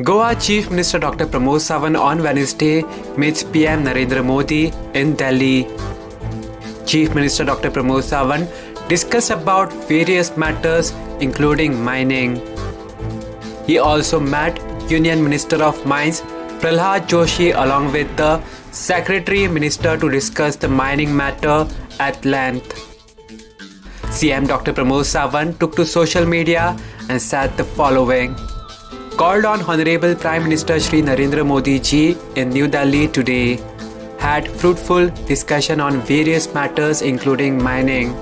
Goa Chief Minister Dr. Pramod Sawant on Wednesday meets PM Narendra Modi in Delhi. Chief Minister Dr. Pramod Sawant discussed about various matters including mining. He also met Union Minister of Mines Pramod Joshi along with the Secretary Minister to discuss the mining matter at length. CM Dr. Pramod Sawant took to social media and said the following. Called on Honorable Prime Minister Shri Narendra Modi ji in New Delhi today. Had fruitful discussion on various matters including mining.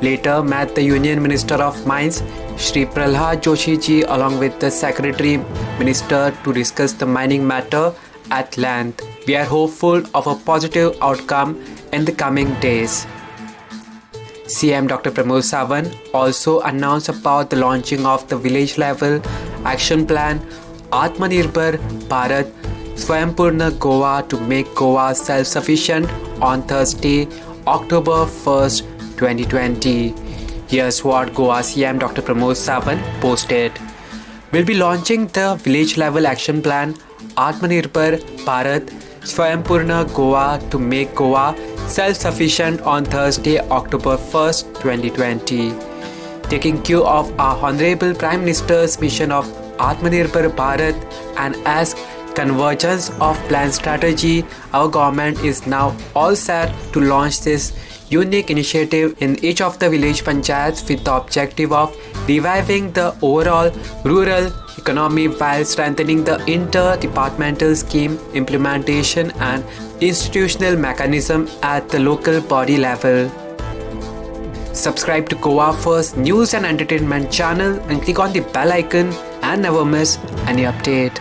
Later met the Union Minister of Mines Shri Pramod Joshi ji along with the Secretary Minister to discuss the mining matter at length. We are hopeful of a positive outcome in the coming days. CM Dr. Pramod Sawant also announced about the launching of the village level action plan Atmanirbhar Bharat Swayambhurna Goa to make Goa self-sufficient on Thursday, October 1st, 2020. Here's what Goa CM Dr. Pramod Sawant posted. We'll be launching the village level action plan Atmanirbhar Bharat Swayambhurna Goa to make Goa self-sufficient on Thursday, October 1st, 2020. Taking cue of our Honorable Prime Minister's mission of Atmanirbhar Bharat and as convergence of planned strategy, our government is now all set to launch this unique initiative in each of the village panchayats with the objective of reviving the overall rural economy while strengthening the inter-departmental scheme implementation and institutional mechanism at the local body level. Subscribe to Goa First News and Entertainment channel and click on the bell icon and never miss any update.